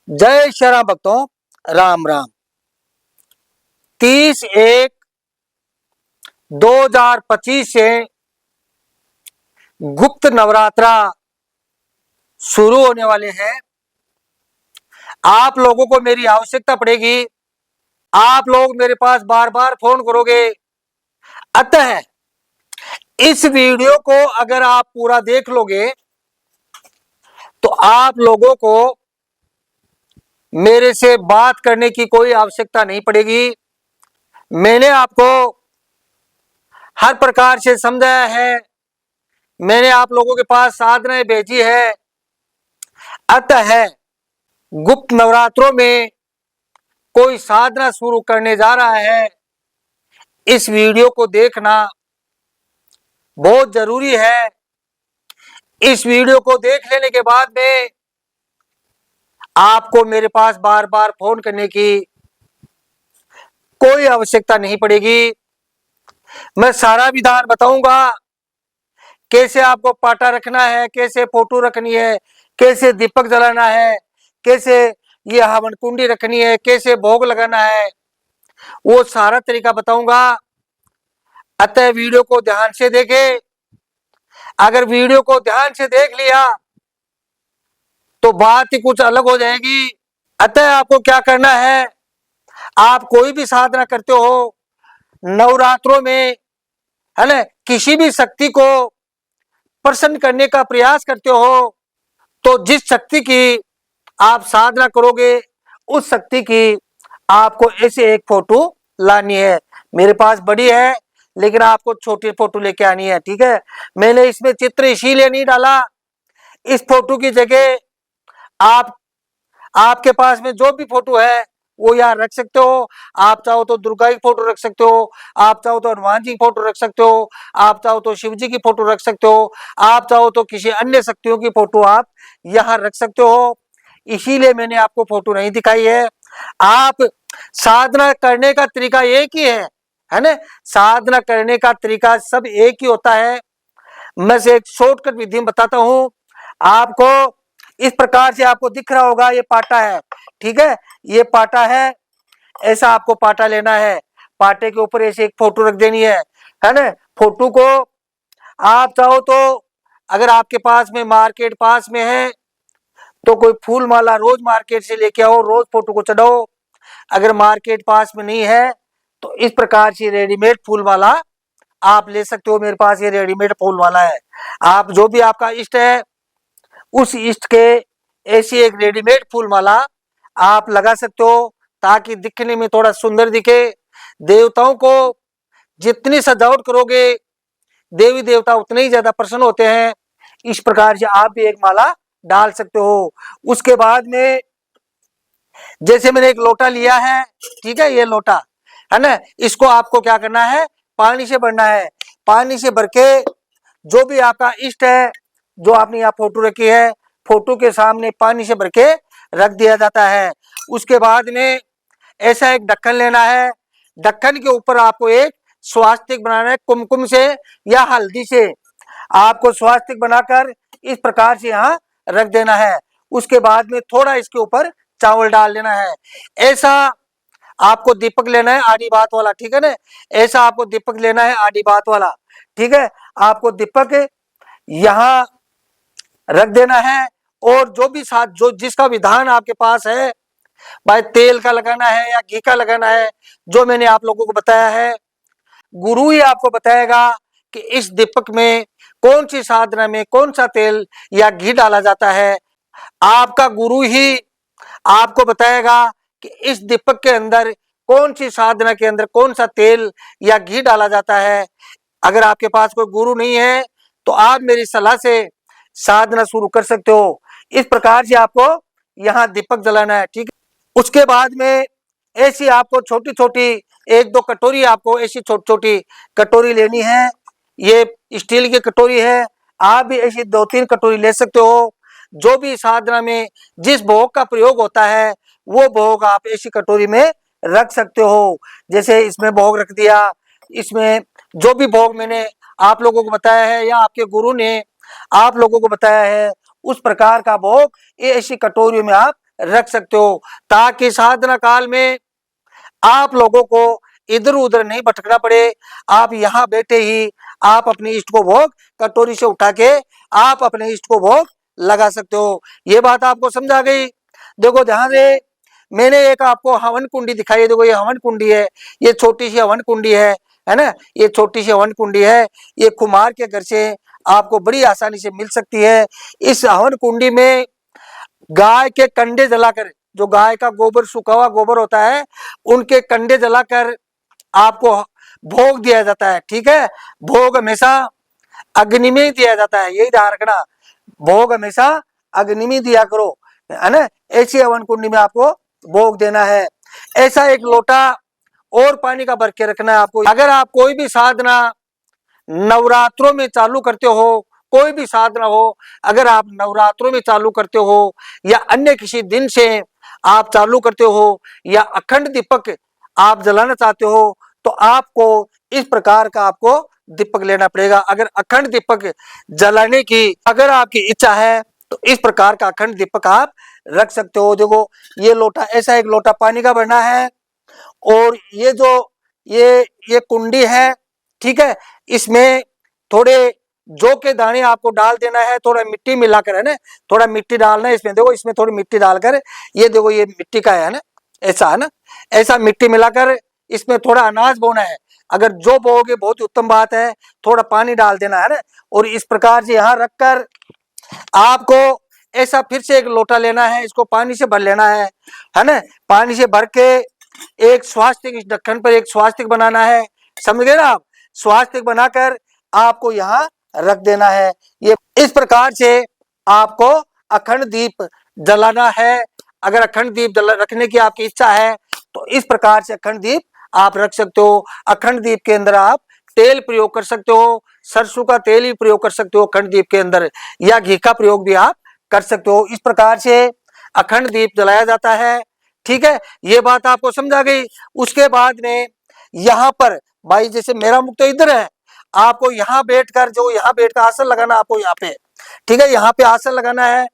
जय श्री राम भक्तों, राम राम। 30/1/2025 से गुप्त नवरात्रा शुरू होने वाले हैं। आप लोगों को मेरी आवश्यकता पड़ेगी, आप लोग मेरे पास बार बार फोन करोगे। अतः इस वीडियो को अगर आप पूरा देख लोगे तो आप लोगों को मेरे से बात करने की कोई आवश्यकता नहीं पड़ेगी। मैंने आपको हर प्रकार से समझाया है, मैंने आप लोगों के पास साधनाएं भेजी है। अतः गुप्त नवरात्रों में कोई साधना शुरू करने जा रहा है, इस वीडियो को देखना बहुत जरूरी है। इस वीडियो को देख लेने के बाद में आपको मेरे पास बार बार फोन करने की कोई आवश्यकता नहीं पड़ेगी। मैं सारा विधान बताऊंगा, कैसे आपको पाटा रखना है, कैसे फोटो रखनी है, कैसे दीपक जलाना है, कैसे ये हवन कुंडी रखनी है, कैसे भोग लगाना है, वो सारा तरीका बताऊंगा। अतः वीडियो को ध्यान से देखें। अगर वीडियो को ध्यान से देख लिया तो बात ही कुछ अलग हो जाएगी। अतः आपको क्या करना है, आप कोई भी साधना करते हो नवरात्रों में, है ना, किसी भी शक्ति को प्रसन्न करने का प्रयास करते हो, तो जिस शक्ति की आप साधना करोगे उस शक्ति की आपको ऐसे एक फोटो लानी है। मेरे पास बड़ी है लेकिन आपको छोटी फोटो लेके आनी है, ठीक है। मैंने इसमें चित्र इसीलिए नहीं डाला, इस फोटो की जगह आप आपके पास में जो भी फोटो है वो यहाँ रख सकते हो। आप चाहो तो दुर्गा की फोटो रख सकते हो, आप चाहो तो हनुमान जी की फोटो रख सकते हो, आप चाहो तो शिव जी की फोटो रख सकते हो, आप चाहो तो किसी अन्य शक्तियों की फोटो आप यहाँ रख सकते हो। इसीलिए मैंने आपको फोटो नहीं दिखाई है। आप साधना करने का तरीका एक ही है ना। साधना करने का तरीका सब एक ही होता है। मैं से एक शॉर्टकट विधि बताता हूँ आपको। इस प्रकार से आपको दिख रहा होगा, ये पाटा है, ठीक है, ये पाटा है। ऐसा आपको पाटा लेना है, पाटे के ऊपर ऐसे एक फोटो रख देनी है ना। फोटो को आप चाहो तो अगर आपके पास में मार्केट पास में है तो कोई फूल माला रोज मार्केट से लेके आओ, रोज फोटो को चढ़ाओ। अगर मार्केट पास में नहीं है तो इस प्रकार से रेडीमेड फूल माला आप ले सकते हो। मेरे पास ये रेडीमेड फूल माला है। आप जो भी आपका इष्ट है उस इष्ट के ऐसी एक रेडीमेड फूल माला आप लगा सकते हो, ताकि दिखने में थोड़ा सुंदर दिखे। देवताओं को जितनी सजावट करोगे देवी देवता उतने ही ज्यादा प्रसन्न होते हैं। इस प्रकार से आप भी एक माला डाल सकते हो। उसके बाद में जैसे मैंने एक लोटा लिया है, ठीक है, ये लोटा है ना, इसको आपको क्या करना है, पानी से भरना है। पानी से भर के जो भी आपका इष्ट है, जो आपने यहाँ फोटो रखी है, फोटो के सामने पानी से भर के रख दिया जाता है। उसके बाद में ऐसा एक ढक्कन लेना है, ढक्कन के ऊपर आपको एक स्वास्तिक बनाना है। कुमकुम से या हल्दी से आपको स्वास्तिक बनाकर इस प्रकार से यहाँ रख देना है। उसके बाद में थोड़ा इसके ऊपर चावल डाल देना है। ऐसा आपको दीपक लेना है आड़ी बात वाला, ठीक है ना। ऐसा आपको दीपक लेना है आड़ी बात वाला, ठीक है। आपको दीपक यहाँ रख देना है। और जो भी साथ जो जिसका विधान आपके पास है, भाई तेल का लगाना है या घी का लगाना है, जो मैंने आप लोगों को बताया है, गुरु ही आपको बताएगा कि इस दीपक में कौन सी साधना में कौन सा तेल या घी डाला जाता है। आपका गुरु ही आपको बताएगा कि इस दीपक के अंदर कौन सी साधना के अंदर कौन सा तेल या घी डाला जाता है। अगर आपके पास कोई गुरु नहीं है तो आप मेरी सलाह से साधना शुरू कर सकते हो। इस प्रकार से आपको यहाँ दीपक जलाना है, ठीक है। उसके बाद में ऐसी आपको छोटी छोटी एक दो कटोरी, आपको ऐसी छोटी छोटी कटोरी लेनी है। ये स्टील की कटोरी है, आप भी ऐसी 2-3 कटोरी ले सकते हो। जो भी साधना में जिस भोग का प्रयोग होता है वो भोग आप ऐसी कटोरी में रख सकते हो। जैसे इसमें भोग रख दिया, इसमें जो भी भोग मैंने आप लोगों को बताया है या आपके गुरु ने आप लोगों को बताया है, उस प्रकार का भोग ये ऐसी कटोरी में आप रख सकते हो, ताकि साधना काल में आप लोगों को इधर उधर नहीं भटकना पड़े। आप यहाँ बैठे ही आप अपने इष्ट को भोग कटोरी से उठा के आप अपने इष्ट को भोग लगा सकते हो। ये बात आपको समझा गई। देखो ध्यान से, मैंने एक आपको हवन कुंडी दिखाई है। देखो ये हवन कुंडी है, ये छोटी सी हवन कुंडी है ना, ये छोटी सी हवन कुंडी है। ये कुम्हार के घर से आपको बड़ी आसानी से मिल सकती है। इस हवन कुंडी में गाय के कंडे जलाकर, जो गाय का गोबर सूखा हुआ गोबर होता है, उनके कंडे जलाकर आपको भोग दिया जाता है। ठीक है, भोग हमेशा अग्नि में दिया जाता है, यही ध्यान रखना। भोग हमेशा अग्नि में दिया करो, है ना। ऐसी हवन कुंडी में आपको भोग देना है। ऐसा एक लोटा और पानी का भर के रखना है आपको। अगर आप कोई भी साधना नवरात्रों में चालू करते हो, कोई भी साधना हो, अगर आप नवरात्रों में चालू करते हो या अन्य किसी दिन से आप चालू करते हो या अखंड दीपक आप जलाना चाहते हो, तो आपको इस प्रकार का आपको दीपक लेना पड़ेगा। अगर अखंड दीपक जलाने की अगर आपकी इच्छा है तो इस प्रकार का अखंड दीपक आप रख सकते हो। देखो ये लोटा, ऐसा एक लोटा पानी का भरना है, और ये जो ये कुंडी है, ठीक है, इसमें थोड़े जौ के दाने आपको डाल देना है, थोड़ा मिट्टी मिलाकर, है ना, थोड़ा मिट्टी डालना है इसमें। देखो इसमें थोड़ी मिट्टी डालकर, ये देखो ये मिट्टी का है ना, ऐसा है ना, ऐसा मिट्टी मिलाकर इसमें थोड़ा अनाज बोना है। अगर जो बोओगे बहुत उत्तम बात है, थोड़ा पानी डाल देना है ना, और इस प्रकार से यहाँ रखकर आपको ऐसा फिर से एक लोटा लेना है, इसको पानी से भर लेना है ना। पानी से भर के एक स्वास्तिक, इस ढक्कन पर एक स्वास्तिक बनाना है, समझ गए ना आप। स्वास्तिक बनाकर आपको यहाँ रख देना है। ये इस प्रकार से आपको अखंड दीप जलाना है। अगर अखंड दीप रखने की आपकी इच्छा है तो इस प्रकार से अखंड दीप आप रख सकते हो। अखंड दीप के अंदर आप तेल प्रयोग कर सकते हो, सरसों का तेल ही प्रयोग कर सकते हो अखंड दीप के अंदर, या घी का प्रयोग भी आप कर सकते हो। इस प्रकार से अखंड दीप जलाया जाता है। ठीक है, ये बात आपको समझा गई। उसके बाद में यहाँ पर भाई, जैसे मेरा मुख तो इधर है, आपको यहाँ बैठकर, जो यहाँ बैठकर आसन लगाना, आपको यहाँ पे, ठीक है, यहाँ पे आसन लगाना है।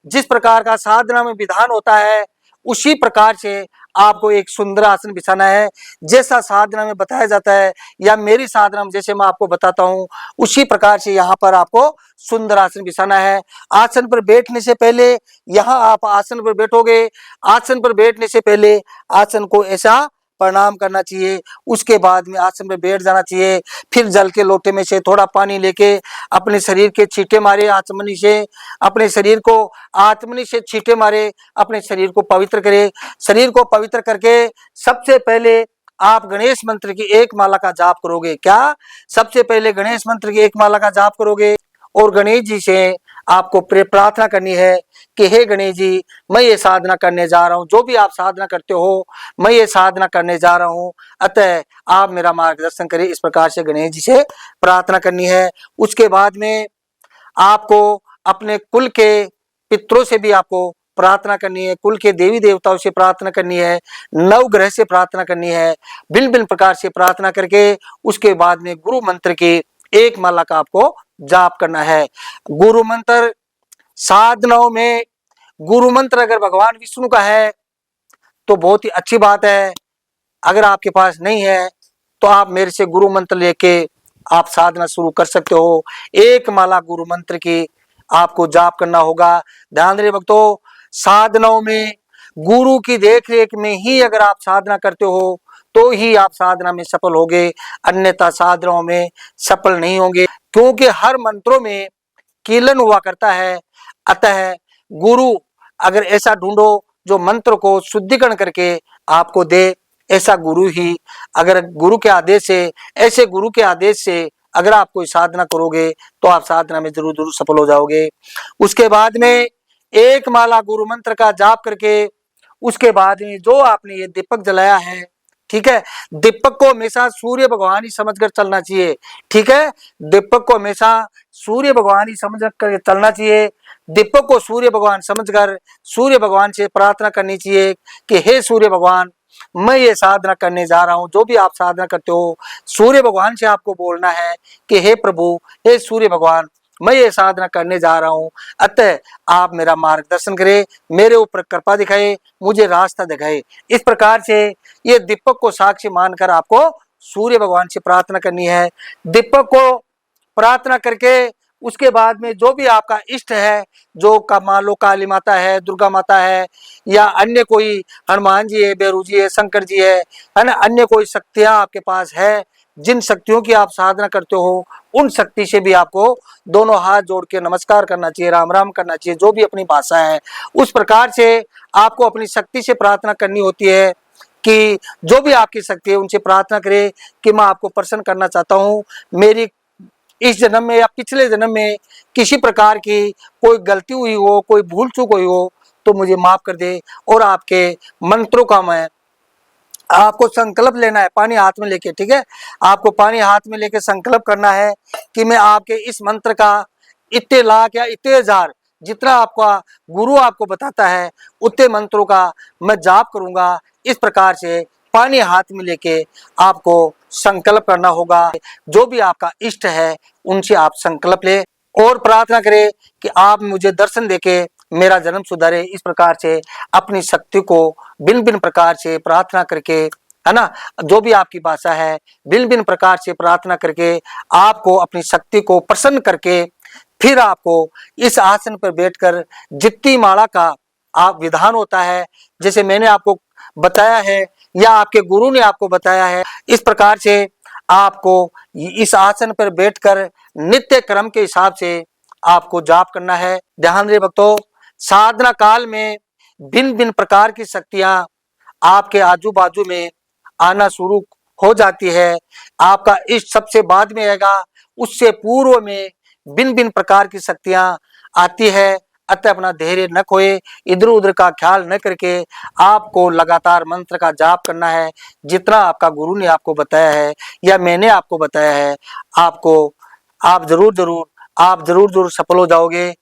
जिस प्रकार का साधना में विधान होता है उसी प्रकार से आपको एक सुंदर आसन बिछाना है, जैसा साधना में बताया जाता है, या मेरी साधना में जैसे मैं आपको बताता हूँ उसी प्रकार से यहाँ पर आपको सुंदर आसन बिछाना है। आसन पर बैठने से पहले, यहाँ आप आसन पर बैठोगे, आसन पर बैठने से पहले आसन को ऐसा प्रणाम करना चाहिए। उसके बाद में आसन में बैठ जाना चाहिए। फिर जल के लोटे में से थोड़ा पानी लेके अपने शरीर के छींटे मारे आचमनी से, अपने शरीर को आचमनी से छींटे मारे, अपने शरीर को पवित्र करे। शरीर को पवित्र करके सबसे पहले आप गणेश मंत्र की एक माला का जाप करोगे। क्या? सबसे पहले गणेश मंत्र की एक माला का जाप करोगे, और गणेश जी से आपको प्रार्थना करनी है कि हे गणेश जी, मैं ये साधना करने जा रहा हूँ, जो भी आप साधना करते हो मैं ये साधना करने जा रहा हूँ, अतः आप मेरा मार्गदर्शन करें। इस प्रकार से गणेश जी से प्रार्थना करनी है। उसके बाद में आपको अपने कुल के पितरों से भी आपको प्रार्थना करनी है, कुल के देवी देवताओं से प्रार्थना करनी है, नवग्रह से प्रार्थना करनी है। भिन्न भिन्न प्रकार से प्रार्थना करके उसके बाद में गुरु मंत्र की एक माला का आपको जाप करना है। गुरु मंत्र साधनाओं में, गुरु मंत्र अगर भगवान विष्णु का है तो बहुत ही अच्छी बात है। अगर आपके पास नहीं है तो आप मेरे से गुरु मंत्र लेके आप साधना शुरू कर सकते हो। एक माला गुरु मंत्र की आपको जाप करना होगा। ध्यान रहे भक्तों, साधनाओं में गुरु की देखरेख में ही अगर आप साधना करते हो तो ही आप साधना में सफल होगे, अन्यथा साधनाओं में सफल नहीं होंगे, क्योंकि हर मंत्रों में कीलन हुआ करता है। अतः गुरु अगर ऐसा ढूंढो जो मंत्र को शुद्धिकरण करके आपको दे, ऐसा गुरु ही, अगर गुरु के आदेश से, ऐसे गुरु के आदेश से अगर आप कोई साधना करोगे तो आप साधना में जरूर जरूर सफल हो जाओगे। उसके बाद में एक माला गुरु मंत्र का जाप करके उसके बाद में जो आपने ये दीपक जलाया है, ठीक है, दीपक को हमेशा सूर्य भगवान ही समझकर चलना चाहिए। ठीक है, दीपक को हमेशा सूर्य भगवान ही समझ कर चलना चाहिए। दीपक को सूर्य भगवान समझकर सूर्य भगवान से प्रार्थना करनी चाहिए कि हे सूर्य भगवान, मैं ये साधना करने जा रहा हूँ। जो भी आप साधना करते हो सूर्य भगवान से आपको बोलना है कि हे प्रभु, हे सूर्य भगवान, मैं ये साधना करने जा रहा हूँ। अतः आप मेरा मार्गदर्शन करें, मेरे ऊपर कृपा दिखाए, मुझे रास्ता दिखाए। इस प्रकार से ये दीपक को साक्षी मानकर आपको सूर्य भगवान से प्रार्थना करनी है। दीपक को प्रार्थना करके उसके बाद में जो भी आपका इष्ट है, जो का मान लो काली माता है, दुर्गा माता है, या अन्य कोई हनुमान जी है, बेरू जी है, शंकर जी है ना, अन्य कोई शक्तियां आपके पास है, जिन शक्तियों की आप साधना करते हो, उन शक्ति से भी आपको दोनों हाथ जोड़ के नमस्कार करना चाहिए, राम राम करना चाहिए, जो भी अपनी भाषा है उस प्रकार से आपको अपनी शक्ति से प्रार्थना करनी होती है। कि जो भी आपकी शक्ति है उनसे प्रार्थना करें कि मैं आपको प्रसन्न करना चाहता हूँ, मेरी इस जन्म में या पिछले जन्म में किसी प्रकार की कोई गलती हुई हो, कोई भूल चूक हुई हो तो मुझे माफ कर दे। और आपके मंत्रों का मैं आपको संकल्प लेना है, पानी हाथ में लेके, ठीक है, आपको पानी हाथ में लेके संकल्प करना है कि मैं आपके इस मंत्र का इतने लाख या इतने हजार, जितना आपका गुरु आपको बताता है उतने मंत्रों का मैं जाप करूंगा। इस प्रकार से पानी हाथ में लेके आपको संकल्प करना होगा। जो भी आपका इष्ट है उनसे आप संकल्प ले और प्रार्थना करें कि आप मुझे दर्शन देके मेरा जन्म सुधारे। इस प्रकार से अपनी शक्ति को भिन्न भिन्न प्रकार से प्रार्थना करके, है ना, जो भी आपकी भाषा है, भिन्न भिन्न प्रकार से प्रार्थना करके आपको अपनी शक्ति को प्रसन्न करके फिर आपको इस आसन पर बैठकर जितनी माला का आप विधान होता है, जैसे मैंने आपको बताया है या आपके गुरु ने आपको बताया है, इस प्रकार से आपको इस आसन पर बैठकर नित्य क्रम के हिसाब से आपको जाप करना है। ध्यान रहे भक्तों, साधना काल में भिन्न भिन्न प्रकार की शक्तियां आपके आजू बाजू में आना शुरू हो जाती है। आपका इष्ट सबसे बाद में आएगा, उससे पूर्व में भिन्न भिन्न प्रकार की शक्तियां आती है। अतः अपना धैर्य न खोए, इधर उधर का ख्याल न करके आपको लगातार मंत्र का जाप करना है, जितना आपका गुरु ने आपको बताया है या मैंने आपको बताया है। आपको आप जरूर जरूर सफल हो जाओगे।